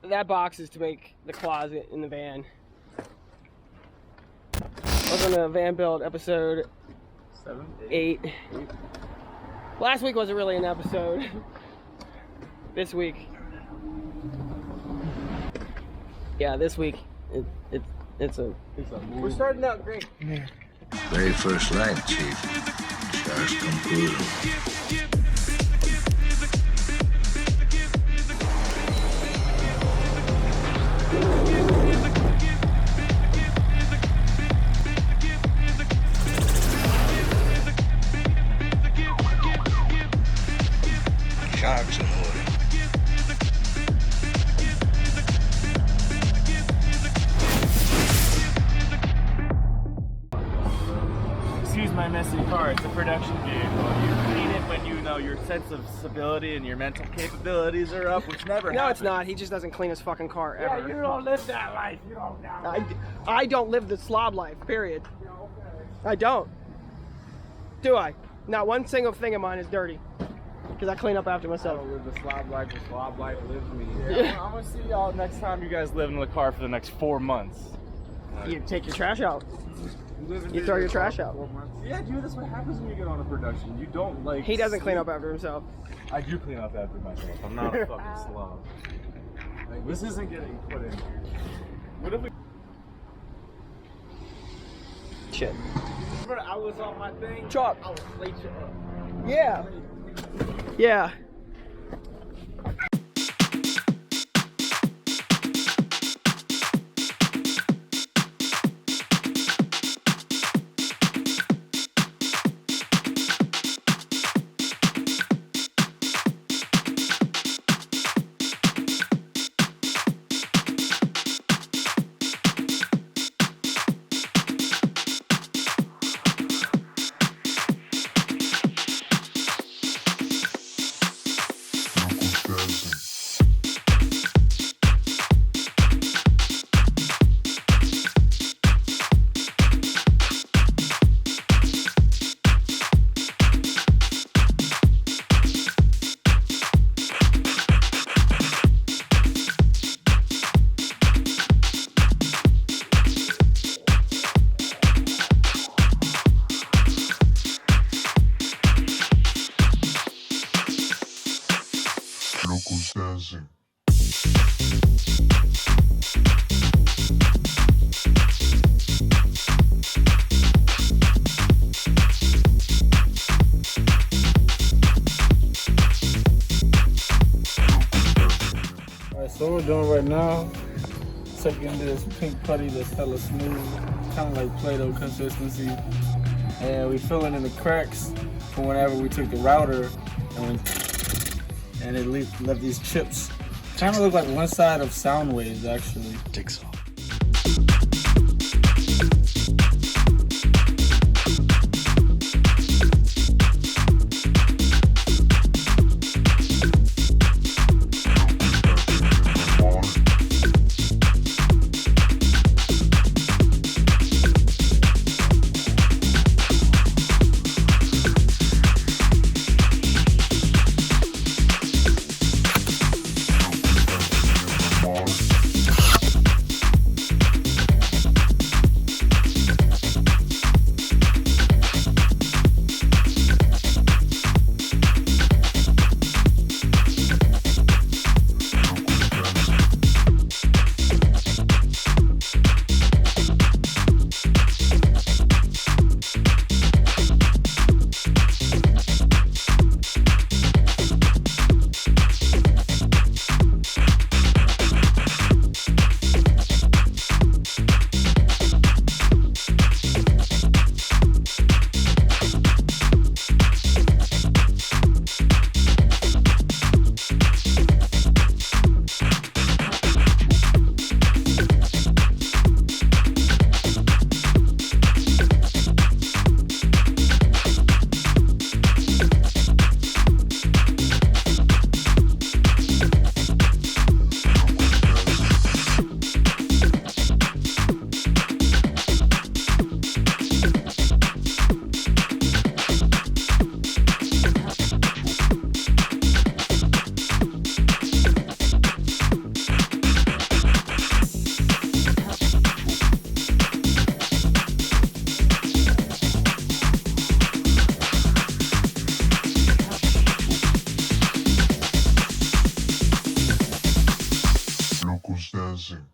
that box is to make the closet in the van. Welcome to Van Build episode 8. Last week wasn't really an episode. This week. Yeah, this week it's a we're starting out great. Yeah. Very first light, Chief. Stars come through. Sharks in the water. Excuse my messy car, it's a production vehicle. You clean it when you know your sense of stability and your mental capabilities are up, which never happens. No, it's not. He just doesn't clean his fucking car ever. Yeah, you don't live that life. You don't know. I don't live the slob life, period. I don't. Do I? Not one single thing of mine is dirty. Because I clean up after myself. I don't live the slob life lives me. Yeah, I'm gonna see y'all next time you guys live in the car for the next 4 months. You take your trash out. You throw your trash out. Yeah, dude, that's what happens when you get on a production. You don't like. He doesn't clean up after himself. I do clean up after myself. I'm not a fucking slob. Like, this isn't getting put in here. What if we? Shit. Remember, I was on my thing. Chalk. I was late. Yeah. Yeah. So what we're doing right now, taking this pink putty that's hella smooth, kind of like Play-Doh consistency, and we filling in the cracks from whenever we took the router and it left these chips. Kind of look like one side of sound waves actually. Jigsaw. Locals dancing.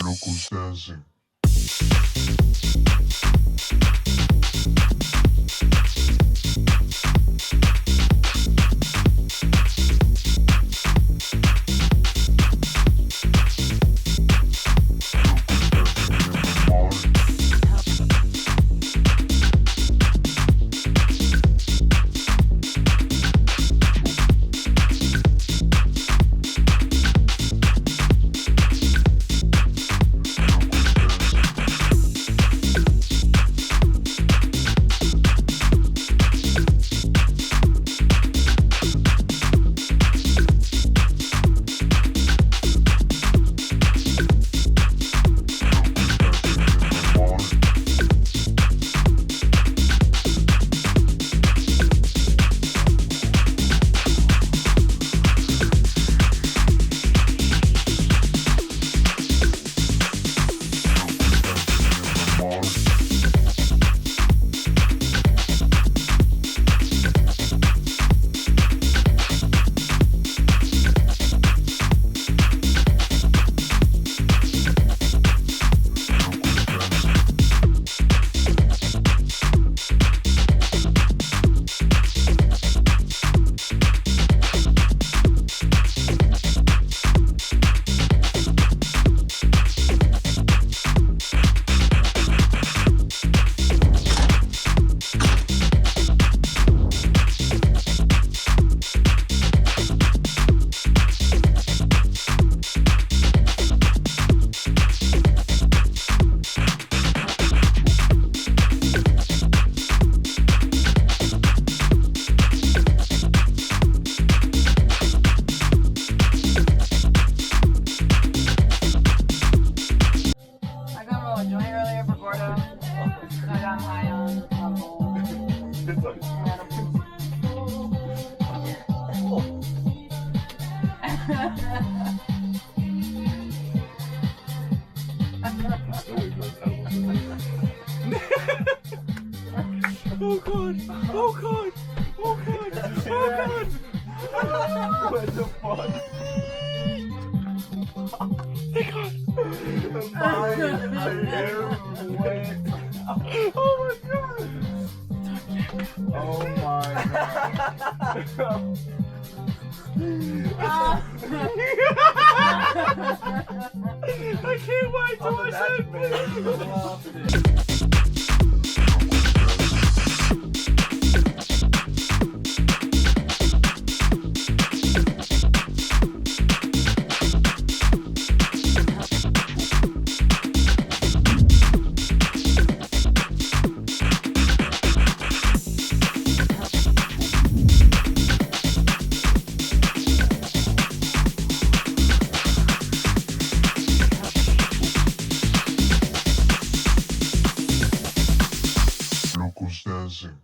Locals dancing. Oh god! Oh god! Oh god! Oh god! What the fuck? Oh my god! Oh my god! I can't wait to watch that Locals dancing.